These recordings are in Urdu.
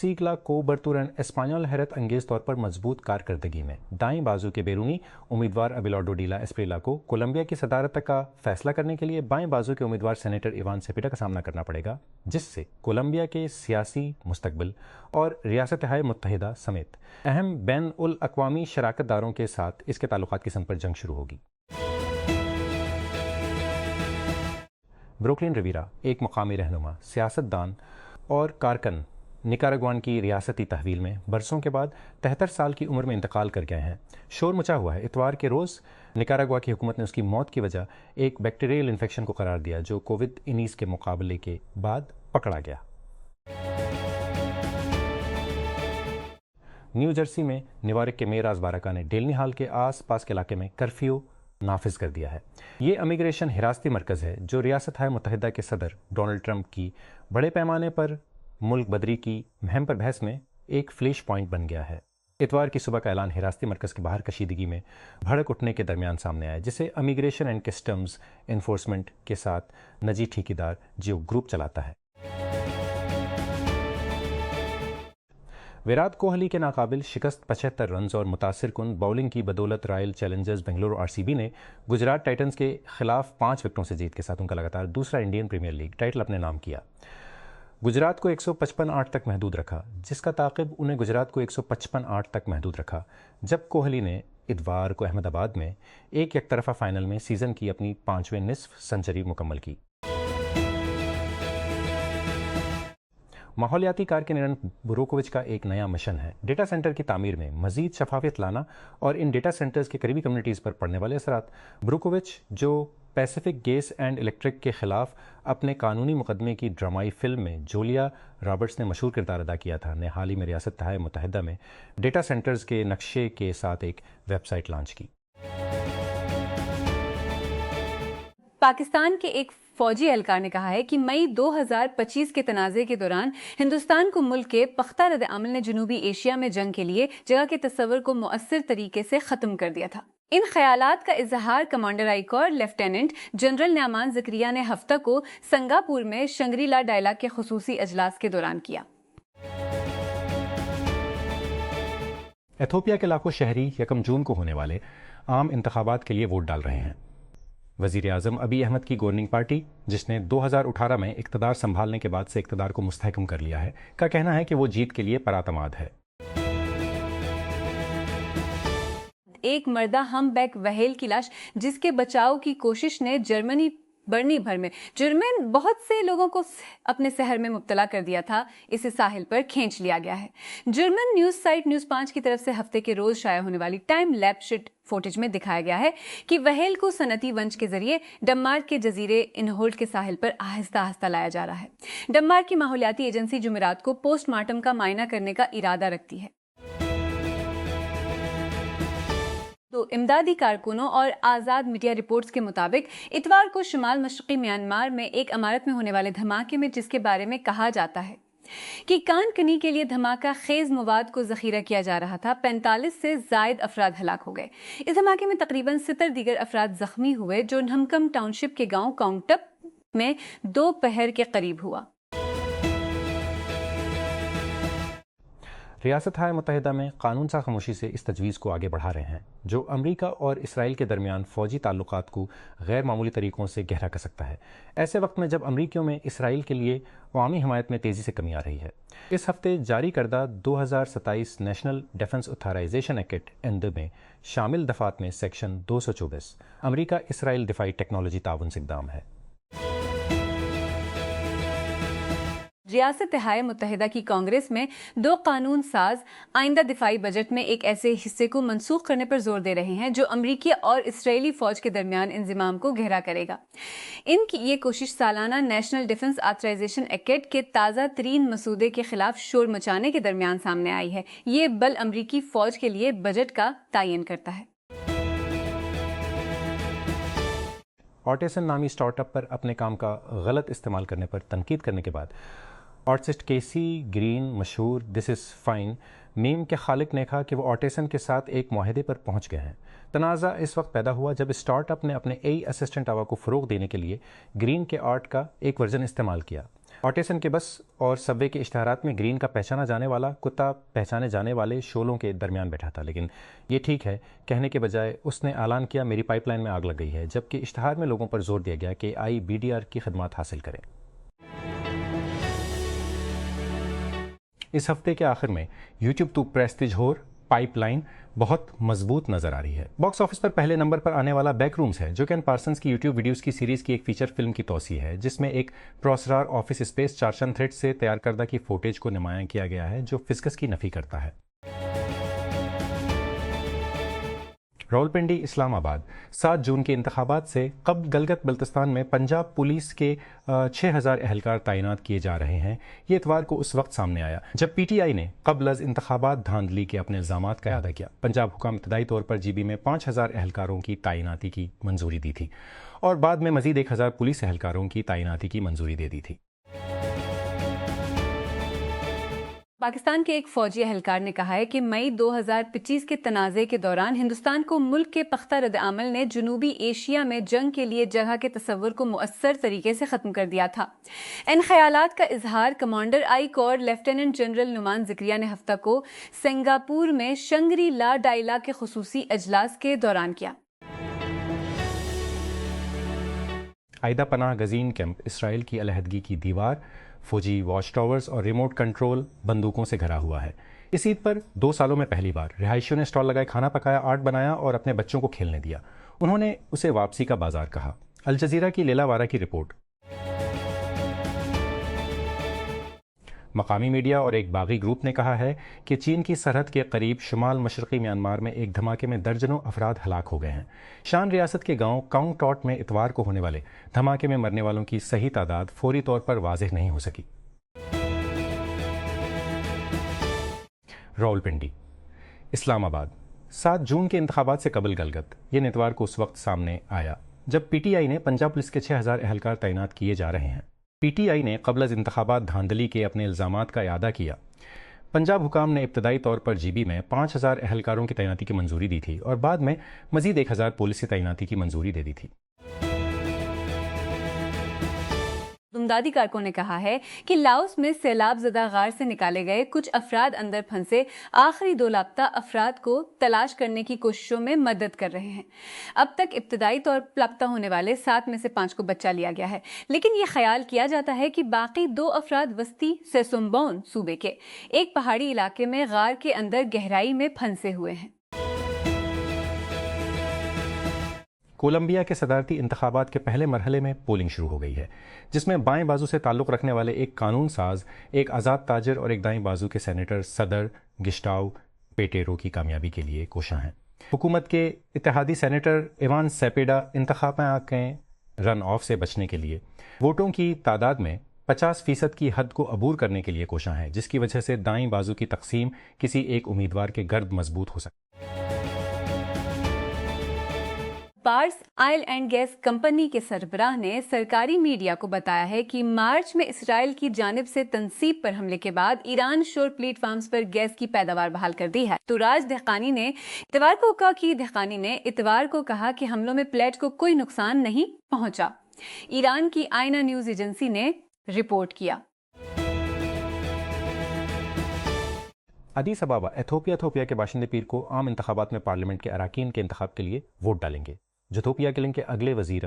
sigla cobertura en español حیرت انگیز طور پر مضبوط کارکردگی میں دائیں بازو کے بیرونی امیدوار ابیلارڈو ڈیلا اسپریلا کو کولمبیا کی صدارت کا فیصلہ کرنے کے لیے بائیں بازو کے امیدوار سینیٹر ایوان سیپیڈا کا سامنا کرنا پڑے گا، جس سے کولمبیا کے سیاسی مستقبل اور ریاستہائے متحدہ سمیت اہم بین الاقوامی شراکت داروں کے ساتھ اس کے تعلقات کی سمت پر جنگ شروع ہوگی۔ بروکلن ریویرا ایک مقامی رہنما، سیاست دان اور کارکن نکاراگوان کی ریاستی تحویل میں برسوں کے بعد 73 سال کی عمر میں انتقال کر گئے ہیں۔ شور مچا ہوا ہے۔ اتوار کے روز نکاراگوا کی حکومت نے اس کی موت کی وجہ ایک بیکٹیریل انفیکشن کو قرار دیا جو کووڈ-19 کے مقابلے کے بعد پکڑا گیا۔ نیو جرسی میں نیوارک کے میئر آزبارکا نے ڈیلنی ہال کے آس پاس کے علاقے میں کرفیو نافذ کر دیا ہے۔ یہ امیگریشن حراستی مرکز ہے جو ریاستہائے متحدہ کے صدر ڈونلڈ ٹرمپ کی بڑے پیمانے پر ملک بدری کی مہم پر بحث میں ایک فلیش پوائنٹ بن گیا ہے۔ اتوار کی صبح کا اعلان حراستی مرکز کے باہر کشیدگی میں بھڑک اٹھنے کے درمیان سامنے آیا، جسے امیگریشن اینڈ کسٹمز انفورسمنٹ کے ساتھ نجی ٹھیکیدار جیو گروپ چلاتا ہے۔ ویرات کوہلی کے ناقابل شکست 75 رنز اور متاثر کن باؤلنگ کی بدولت رائل چیلنجرز بنگلورو RCB نے گجرات ٹائٹنز کے خلاف 5 وکٹوں سے جیت کے ساتھ ان کا لگاتار دوسرا انڈین پریمیئر لیگ ٹائٹل اپنے نام کیا۔ گجرات کو 155 تک محدود رکھا، جس کا تعاقب انہیں گجرات کو 155 تک محدود رکھا، جب کوہلی نے اتوار کو احمد آباد میں ایک یک طرفہ فائنل میں سیزن کی اپنی 5ویں نصف سنچری مکمل کی۔ ماحولیاتی کارکنرن بروکووچ کا ایک نیا مشن ہے ڈیٹا سینٹر کی تعمیر میں مزید شفافیت لانا اور ان ڈیٹا سینٹرز کے قریبی کمیونٹیز پر پڑنے والے اثرات۔ بروکووچ، جو پیسیفک گیس اینڈ الیکٹرک کے خلاف اپنے قانونی مقدمے کی ڈرامائی فلم میں جولیا رابرٹس نے مشہور کردار ادا کیا تھا، نے حال ہی میں ریاستہائے متحدہ میں ڈیٹا سینٹرز کے نقشے کے ساتھ ایک ویب سائٹ لانچ کی۔ پاکستان کے ایک فوجی اہلکار نے کہا ہے کہ مئی 2025 کے تنازع کے دوران ہندوستان کو ملک کے پختہ رد عمل نے جنوبی ایشیا میں جنگ کے لیے جگہ کے تصور کو مؤثر طریقے سے ختم کر دیا تھا۔ ان خیالات کا اظہار کمانڈر آئی کور لیفٹیننٹ جنرل نعمان زکریا نے ہفتہ کو سنگاپور میں شنگری لا ڈائلاگ کے خصوصی اجلاس کے دوران کیا۔ ایتھوپیا کے لاکھوں شہری 1 جون کو ہونے والے عام انتخابات کے لیے ووٹ ڈال رہے ہیں۔ وزیر اعظم ابی احمد کی گورننگ پارٹی، جس نے 2018 میں اقتدار سنبھالنے کے بعد سے اقتدار کو مستحکم کر لیا ہے، کا کہنا ہے کہ وہ جیت کے لیے پراعتماد ہے۔ ایک مردہ ہم بیک وہیل کی لاش جس کے بچاؤ کی کوشش نے برنی بھر میں جرمن بہت سے لوگوں کو اپنے سحر میں مبتلا کر دیا تھا، اسے ساحل پر کھینچ لیا گیا ہے۔ جرمن نیوز سائٹ نیوز 5 کی طرف سے ہفتے کے روز شائع ہونے والی ٹائم لیپس فوٹیج میں دکھایا گیا ہے کہ وہیل کو صنعتی ونچ کے ذریعے ڈنمارک کے جزیرے انہولٹ کے ساحل پر آہستہ آہستہ لایا جا رہا ہے۔ ڈنمارک کی ماحولیاتی ایجنسی جمعرات کو پوسٹ مارٹم کا معائنہ کرنے کا ارادہ رکھتی ہے۔ تو امدادی کارکنوں اور آزاد میڈیا رپورٹس کے مطابق اتوار کو شمال مشرقی میانمار میں ایک عمارت میں ہونے والے دھماکے میں، جس کے بارے میں کہا جاتا ہے کہ کان کنی کے لیے دھماکہ خیز مواد کو ذخیرہ کیا جا رہا تھا، 45 سے زائد افراد ہلاک ہو گئے۔ اس دھماکے میں تقریباً 70 دیگر افراد زخمی ہوئے، جو نہمکم ٹاؤن شپ کے گاؤں کاؤنٹپ میں دوپہر کے قریب ہوا۔ ریاستہائے متحدہ میں قانون سا خاموشی سے اس تجویز کو آگے بڑھا رہے ہیں جو امریکہ اور اسرائیل کے درمیان فوجی تعلقات کو غیر معمولی طریقوں سے گہرا کر سکتا ہے، ایسے وقت میں جب امریکیوں میں اسرائیل کے لیے عوامی حمایت میں تیزی سے کمی آ رہی ہے۔ اس ہفتے جاری کردہ 2027 national defence authorisation act ND میں شامل دفعات میں سیکشن 224 امریکہ اسرائیل دفاعی ٹیکنالوجی تعاون سے اقدام ہے۔ ریاستہائے متحدہ کی کانگریس میں 2 قانون ساز آئندہ دفاعی بجٹ میں ایک ایسے حصے کو منسوخ کرنے پر زور دے رہے ہیں جو امریکی اور اسرائیلی فوج کے درمیان انضمام کو گہرا کرے گا۔ ان کی یہ کوشش سالانہ نیشنل ڈیفنس آتھرائزیشن ایکٹ کے تازہ ترین مسودے کے خلاف شور مچانے کے درمیان سامنے آئی ہے۔ یہ بل امریکی فوج کے لیے بجٹ کا تعین کرتا ہے۔ آرٹیسن نامی سٹارٹ اپ پر اپنے کام کا غلط استعمال کرنے پر تنقید کرنے کے بعد آرٹسٹ کیسی گرین مشہور دس از فائن میم کے خالق نے کہا کہ وہ آرٹیسن کے ساتھ ایک معاہدے پر پہنچ گئے ہیں۔ تنازع اس وقت پیدا ہوا جب اسٹارٹ اپ نے اپنے AI اسسٹنٹ آوا کو فروغ دینے کے لیے گرین کے آرٹ کا ایک ورژن استعمال کیا۔ آٹیسن کے بس اور سب وے کے اشتہارات میں گرین کا پہچانا جانے والا کتا پہچانے جانے والے شعلوں کے درمیان بیٹھا تھا، لیکن یہ ٹھیک ہے کہنے کے بجائے اس نے اعلان کیا میری پائپ لائن میں آگ لگ گئی ہے، جبکہ اشتہار میں لوگوں پر زور دیا گیا کہ IBDR کی خدمات حاصل کریں۔ اس ہفتے کے آخر میں یوٹیوب تو پریسٹیج ہور پائپ لائن بہت مضبوط نظر آ رہی ہے۔ باکس آفس پر پہلے نمبر پر آنے والا بیک رومز ہے، جو کین پارسنز کی یوٹیوب ویڈیوز کی سیریز کی ایک فیچر فلم کی توسیع ہے، جس میں ایک پراسرار آفس اسپیس چارچند تھریڈ سے تیار کردہ کی فوٹیج کو نمایاں کیا گیا ہے جو فزکس کی نفی کرتا ہے۔ راولپنڈی اسلام آباد 7 جون کے انتخابات سے قبل گلگت بلتستان میں پنجاب پولیس کے 6000 اہلکار تعینات کیے جا رہے ہیں۔ یہ اتوار کو اس وقت سامنے آیا جب PTI نے قبل از انتخابات دھاندلی کے اپنے الزامات کا اعادہ کیا۔ پنجاب حکام ابتدائی طور پر GB میں 5000 اہلکاروں کی تعیناتی کی منظوری دی تھی اور بعد میں مزید 1000 پولیس اہلکاروں کی تعیناتی کی منظوری دے دی تھی۔ پاکستان کے ایک فوجی اہلکار نے کہا ہے کہ مئی 2025 کے تنازع کے دوران ہندوستان کو ملک کے پختہ رد عمل نے جنوبی ایشیا میں جنگ کے لیے جگہ کے تصور کو مؤثر طریقے سے ختم کر دیا تھا۔ ان خیالات کا اظہار کمانڈر آئی کور لیفٹیننٹ جنرل نعمان زکریا نے ہفتہ کو سنگاپور میں شنگری لا ڈائلا کے خصوصی اجلاس کے دوران کیا۔ عائدہ پناہ گزین کیمپ اسرائیل کی علیحدگی کی دیوار، فوجی واچ ٹاورز اور ریموٹ کنٹرول بندوقوں سے گھرا ہوا ہے۔ اس عید پر 2 سالوں میں پہلی بار رہائشیوں نے اسٹال لگائے، کھانا پکایا، آرٹ بنایا اور اپنے بچوں کو کھیلنے دیا۔ انہوں نے اسے واپسی کا بازار کہا۔ الجزیرہ کی لیلا وارا کی رپورٹ۔ مقامی میڈیا اور ایک باغی گروپ نے کہا ہے کہ چین کی سرحد کے قریب شمال مشرقی میانمار میں ایک دھماکے میں درجنوں افراد ہلاک ہو گئے ہیں۔ شان ریاست کے گاؤں کاؤنگ ٹاٹ میں اتوار کو ہونے والے دھماکے میں مرنے والوں کی صحیح تعداد فوری طور پر واضح نہیں ہو سکی۔ راولپنڈی اسلام آباد 7 جون کے انتخابات سے قبل گلگت، یہ اتوار کو اس وقت سامنے آیا جب PTI نے پنجاب پولیس کے 6000 اہلکار تعینات کیے جا رہے ہیں۔ PTI نے قبل از انتخابات دھاندلی کے اپنے الزامات کا اعادہ کیا۔ پنجاب حکام نے ابتدائی طور پر GB میں 5000 اہلکاروں کی تعیناتی کی منظوری دی تھی اور بعد میں مزید 1000 پولیس تعیناتی کی منظوری دے دی تھی۔ امدادی کارکوں نے کہا ہے کہ لاؤس میں سیلاب زدہ غار سے نکالے گئے کچھ افراد اندر پھنسے آخری 2 لاپتہ افراد کو تلاش کرنے کی کوششوں میں مدد کر رہے ہیں۔ اب تک ابتدائی طور پر لاپتہ ہونے والے 7 میں سے 5 کو بچا لیا گیا ہے، لیکن یہ خیال کیا جاتا ہے کہ باقی 2 افراد وسطی سیسومبون صوبے کے ایک پہاڑی علاقے میں غار کے اندر گہرائی میں پھنسے ہوئے ہیں۔ کولمبیا کے صدارتی انتخابات کے پہلے مرحلے میں پولنگ شروع ہو گئی ہے، جس میں بائیں بازو سے تعلق رکھنے والے ایک قانون ساز، ایک آزاد تاجر اور ایک دائیں بازو کے سینیٹر صدر گسٹاؤ پیٹیرو کی کامیابی کے لیے کوشاں ہیں۔ حکومت کے اتحادی سینیٹر ایوان سیپیڈا انتخابات کے رن آف سے بچنے کے لیے ووٹوں کی تعداد میں 50% کی حد کو عبور کرنے کے لیے کوشاں ہے، جس کی وجہ سے دائیں بازو کی تقسیم کسی ایک امیدوار کے گرد مضبوط ہو سکتی ہے۔ پارس آئل اینڈ گیس کمپنی کے سربراہ نے سرکاری میڈیا کو بتایا ہے کہ مارچ میں اسرائیل کی جانب سے تنصیب پر حملے کے بعد ایران شور پلیٹ فارمز پر گیس کی پیداوار بحال کر دی ہے۔ توراج دہقانی نے اتوار کو کہا کہ حملوں میں پلیٹ کو کوئی نقصان نہیں پہنچا، ایران کی آئینہ نیوز ایجنسی نے رپورٹ کیا۔ ادیس ابابا ایتھوپیا کے باشندے پیر کو عام انتخابات میں پارلیمنٹ کے اراکین کے انتخاب کے لیے ووٹ ڈالیں گے، جو ایتھوپیا کے لنک کے اگلے وزیر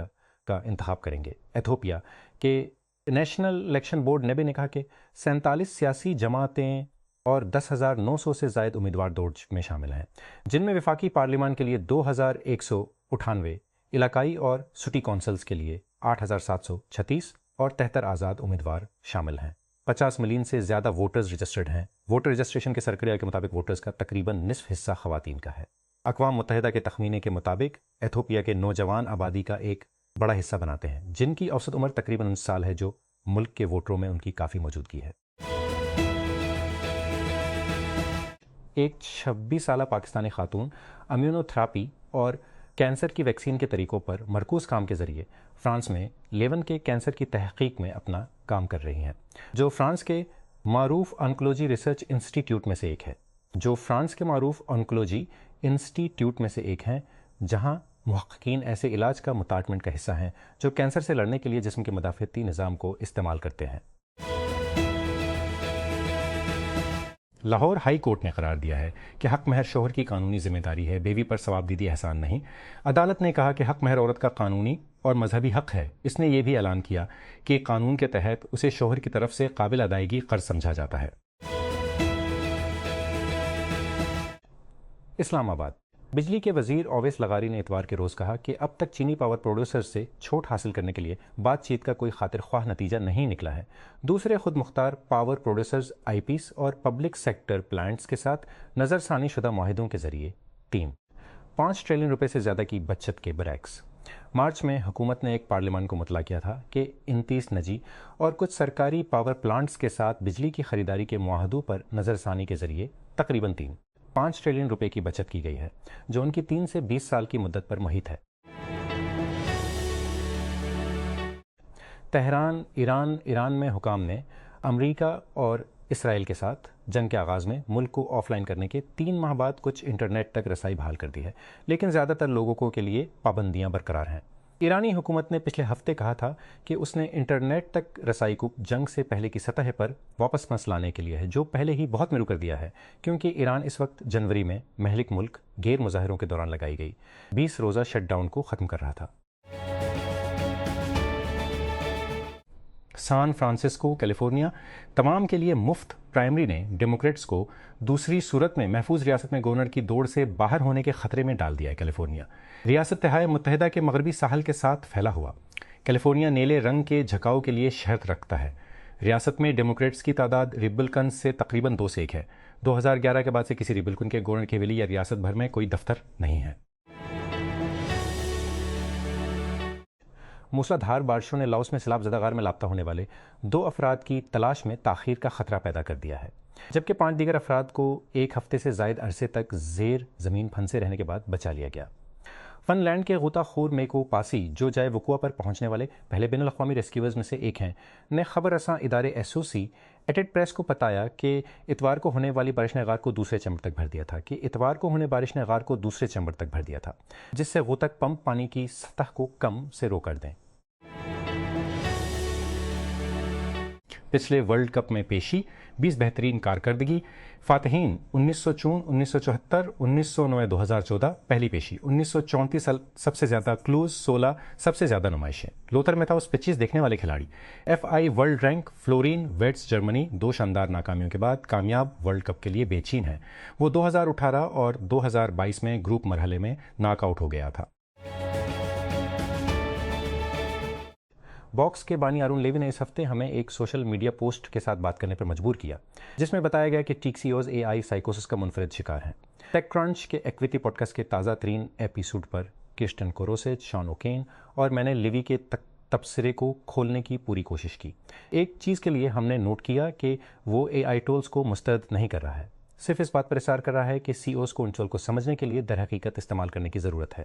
کا انتخاب کریں گے۔ ایتھوپیا کے نیشنل الیکشن بورڈ نے بھی کہا کہ 47 سیاسی جماعتیں اور 10,900 سے زائد امیدوار دوڑ میں شامل ہیں، جن میں وفاقی پارلیمان کے لیے 2,198، علاقائی اور سٹی کونسلز کے لیے 8,736 اور 73 آزاد امیدوار شامل ہیں۔ 50 ملین سے زیادہ ووٹرز رجسٹرڈ ہیں۔ ووٹر رجسٹریشن کے سرکریہ کے مطابق ووٹرز کا تقریباً نصف حصہ خواتین کا ہے۔ اقوام متحدہ کے تخمینے کے مطابق ایتھوپیا کے نوجوان آبادی کا ایک بڑا حصہ بناتے ہیں، جن کی اوسط عمر تقریباً 19 سال ہے، جو ملک کے ووٹروں میں ان کی کافی موجودگی ہے۔ ایک 26 سالہ پاکستانی خاتون امیونو تھراپی اور کینسر کی ویکسین کے طریقوں پر مرکوز کام کے ذریعے فرانس میں لیون کے کینسر کی تحقیق میں اپنا کام کر رہی ہیں، جو فرانس کے معروف آنکولوجی ریسرچ انسٹیٹیوٹ میں سے ایک ہیں، جہاں محققین ایسے علاج کا مٹارٹمنٹ کا حصہ ہیں جو کینسر سے لڑنے کے لیے جسم کے مدافعتی نظام کو استعمال کرتے ہیں۔ لاہور ہائی کورٹ نے قرار دیا ہے کہ حق مہر شوہر کی قانونی ذمہ داری ہے، بیوی پر ثوابدیدی احسان نہیں۔ عدالت نے کہا کہ حق مہر عورت کا قانونی اور مذہبی حق ہے۔ اس نے یہ بھی اعلان کیا کہ قانون کے تحت اسے شوہر کی طرف سے قابل ادائیگی قرض سمجھا جاتا ہے۔ اسلام آباد بجلی کے وزیر اویس لغاری نے اتوار کے روز کہا کہ اب تک چینی پاور پروڈیوسر سے چھوٹ حاصل کرنے کے لیے بات چیت کا کوئی خاطر خواہ نتیجہ نہیں نکلا ہے۔ دوسرے خود مختار پاور پروڈیوسرز آئی پیز اور پبلک سیکٹر پلانٹس کے ساتھ نظر ثانی شدہ معاہدوں کے ذریعے 5 ٹریلین روپے سے زیادہ کی بچت کے برعکس مارچ میں حکومت نے ایک پارلیمان کو مطلع کیا تھا کہ 29 نجی اور کچھ سرکاری پاور پلانٹس کے ساتھ بجلی کی خریداری کے معاہدوں پر نظر ثانی کے ذریعے تقریباً 5 ٹریلین روپے کی بچت کی گئی ہے، جو ان کی 3 سے 20 سال کی مدت پر محیط ہے۔ تہران ایران میں حکام نے امریکہ اور اسرائیل کے ساتھ جنگ کے آغاز میں ملک کو آف لائن کرنے کے 3 ماہ بعد کچھ انٹرنیٹ تک رسائی بحال کر دی ہے، لیکن زیادہ تر لوگوں کے لیے پابندیاں برقرار ہیں۔ ایرانی حکومت نے پچھلے ہفتے کہا تھا کہ اس نے انٹرنیٹ تک رسائی کو جنگ سے پہلے کی سطح پر واپس لانے کے لیے ہے، جو پہلے ہی بہت ملو کر دیا ہے، کیونکہ ایران اس وقت جنوری میں مہلک ملک غیر مظاہروں کے دوران لگائی گئی 20 روزہ شٹ ڈاؤن کو ختم کر رہا تھا۔ سان فرانسسکو کیلیفورنیا تمام کے لیے مفت پرائمری نے ڈیموکریٹس کو دوسری صورت میں محفوظ ریاست میں گورنر کی دوڑ سے باہر ہونے کے خطرے میں ڈال دیا ہے۔ کیلیفورنیا ریاست تہائے متحدہ کے مغربی ساحل کے ساتھ پھیلا ہوا، کیلیفورنیا نیلے رنگ کے جھکاؤ کے لیے شرط رکھتا ہے۔ ریاست میں ڈیموکریٹس کی تعداد ریپبلکنز سے تقریباً 2 سے 1 ہے۔ 2011 کے بعد سے کسی ریپبلکن کے گورنر کی حویلی یا ریاست بھر میں کوئی دفتر نہیں ہے۔ موسلا دھار بارشوں نے لاؤس میں سیلاب زدہ غار میں لاپتہ ہونے والے 2 افراد کی تلاش میں تاخیر کا خطرہ پیدا کر دیا ہے، جبکہ 5 دیگر افراد کو 1 ہفتے سے زائد عرصے تک زیر زمین پھنسے رہنے کے بعد بچا لیا گیا۔ فن لینڈ کے غوطہ خور میکو پاسی، جو جائے وقوع پر پہنچنے والے پہلے بین الاقوامی ریسکیورز میں سے ایک ہیں، نے خبر رساں ادارے ایسوسیٹڈ پریس کو بتایا کہ اتوار کو ہونے والی بارش نے غار کو دوسرے چیمبر تک بھر دیا تھا، جس سے غوطہ پمپ پانی کی سطح کو کم سے رو کر دیں۔ پچھلے ورلڈ کپ میں پیشی 20 بہترین کارکردگی فاتحین 1904 1974 1909 2014 پہلی پیشی 1934 سب سے زیادہ کلوز 16 سب سے زیادہ نمائشیں لوتھر میتھاؤس پچیز دیکھنے والے کھلاڑی F I world rank Florian ویٹس جرمنی 2 شاندار ناکامیوں کے بعد کامیاب ورلڈ کپ کے لیے بے چین ہے۔ وہ 2018 اور 2022 میں گروپ مرحلے میں ناک آؤٹ ہو گیا تھا۔ باکس کے بانی آرون لیوی نے اس ہفتے ہمیں ایک سوشل میڈیا پوسٹ کے ساتھ بات کرنے پر مجبور کیا، جس میں بتایا گیا کہ ٹیک سی اوز اے آئی سائیکوسس کا منفرد شکار ہیں۔ ٹیک کرنچ کے ایکویٹی پوڈ کاسٹ کے تازہ ترین ایپیسوڈ پر کرسٹن کوروسیچ، شان اوکین اور میں نے لیوی کے تبصرے کو کھولنے کی پوری کوشش کی۔ ایک چیز کے لیے ہم نے نوٹ کیا کہ وہ اے آئی ٹولز کو مسترد نہیں کر رہا ہے، صرف اس بات پر اصرار کر رہا ہے کہ سی اوز کو ان ٹول کو سمجھنے کے لیے در حقیقت استعمال کرنے کی ضرورت ہے۔